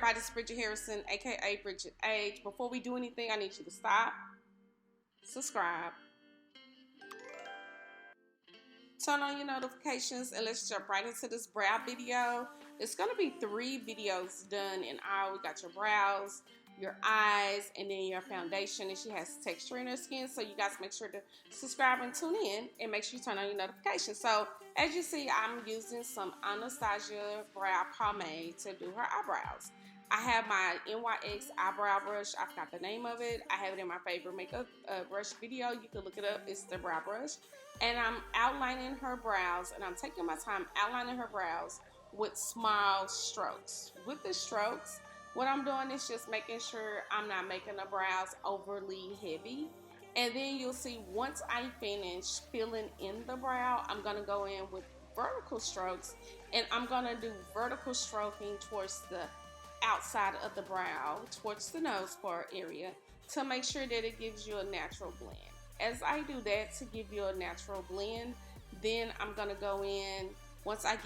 everybody, it's Bridgett Harrison, aka Bridgett H. Before we do anything, I need you to stop, subscribe, turn on your notifications, and let's jump right into this brow video. It's going to be 3 videos done in all. We got your brows, your eyes, and then your foundation. And she has texture in her skin, so you guys make sure to subscribe and tune in, and make sure you turn on your notifications. So as you see, I'm using some Anastasia brow pomade to do her eyebrows. I have my NYX eyebrow brush. I forgot the name of it. I have it in my favorite makeup brush video. You can look it up. It's the brow brush. And I'm outlining her brows, and I'm taking my time outlining her brows with small strokes. With the strokes, what I'm doing is just making sure I'm not making the brows overly heavy. And then you'll see once I finish filling in the brow, I'm going to go in with vertical strokes, and I'm going to do vertical stroking towards the outside of the brow, towards the nose part area, to make sure that it gives you a natural blend. As I do that to give you a natural blend, then I'm going to go in, once I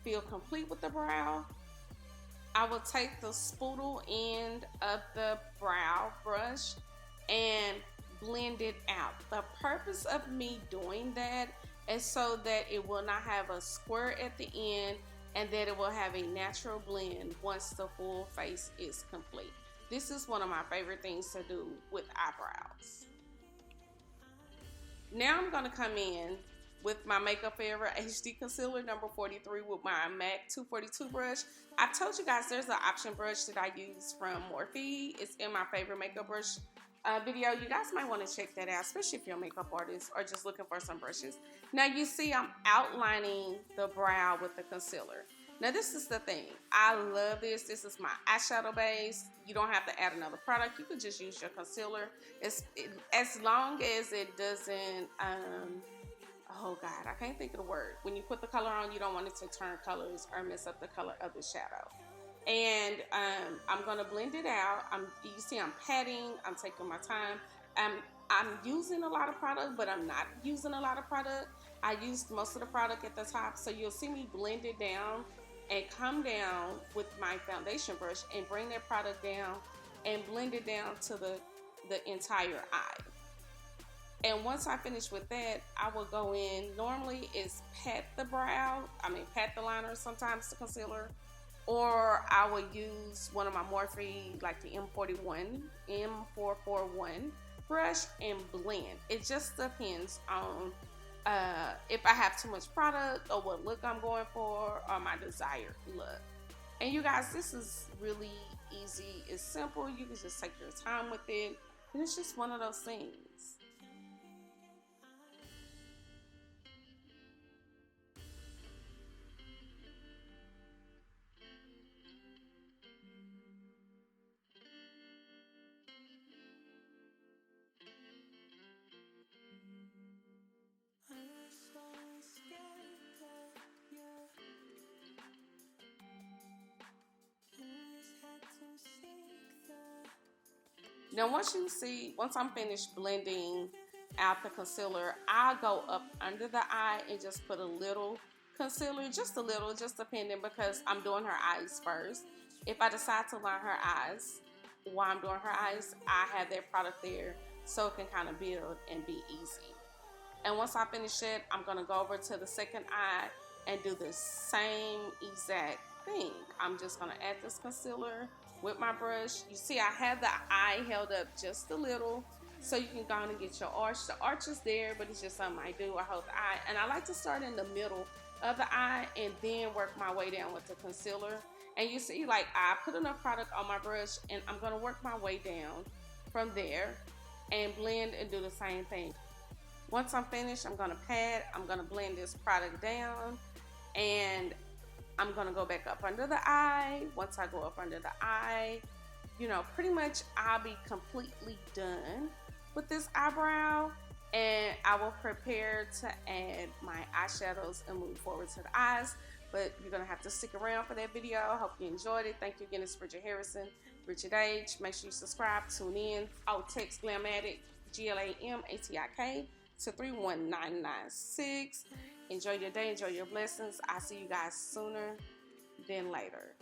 feel complete with the brow, I will take the spoodle end of the brow brush and blend it out. The purpose of me doing that is so that it will not have a square at the end, and that it will have a natural blend once the full face is complete. This is one of my favorite things to do with eyebrows. Now I'm going to come in with my Makeup Forever HD Concealer number 43 with my MAC 242 brush. I told you guys there's an option brush that I use from Morphe. It's in my favorite makeup brush video. You guys might want to check that out, especially if you're a makeup artist or just looking for some brushes. Now you see I'm outlining the brow with the concealer. Now this is the thing. I love this. This is my eyeshadow base. You don't have to add another product. You could just use your concealer. As long as it doesn't, oh God, I can't think of the word. When you put the color on, you don't want it to turn colors or mess up the color of the shadow. And I'm gonna blend it out. You see I'm patting, I'm taking my time. I'm using a lot of product, but I'm not using a lot of product. I used most of the product at the top, so you'll see me blend it down and come down with my foundation brush and bring that product down and blend it down to the entire eye. And once I finish with that, I will go in, normally it's pat the brow, pat the liner, sometimes the concealer, or I will use one of my Morphe, like the M441 brush, and blend. It just depends on if I have too much product or what look I'm going for or my desired look. And you guys, this is really easy. It's simple. You can just take your time with it. And it's just one of those things. Now once I'm finished blending out the concealer, I'll go up under the eye and just put a little concealer, just a little, just depending, because I'm doing her eyes first. If I decide to line her eyes while I'm doing her eyes, I have that product there so it can kind of build and be easy. And once I finish it, I'm going to go over to the second eye and do the same exact thing. I'm just going to add this concealer with my brush. You see I have the eye held up just a little, so you can go on and get your arch. The arch is there, but it's just something I do. I hold the eye, and I like to start in the middle of the eye and then work my way down with the concealer. And you see, like, I put enough product on my brush, and I'm going to work my way down from there and blend and do the same thing. Once I'm finished, I'm going to pat. I'm going to blend this product down, and I'm going to go back up under the eye. Once I go up under the eye, you know, pretty much I'll be completely done with this eyebrow, and I will prepare to add my eyeshadows and move forward to the eyes. But you're going to have to stick around for that video. I hope you enjoyed it. Thank you again. It's Bridgett Harrison, Bridgett H. Make sure you subscribe, tune in. Oh, text Glamatik, Glamatik, to 31996. Enjoy your day. Enjoy your blessings. I'll see you guys sooner than later.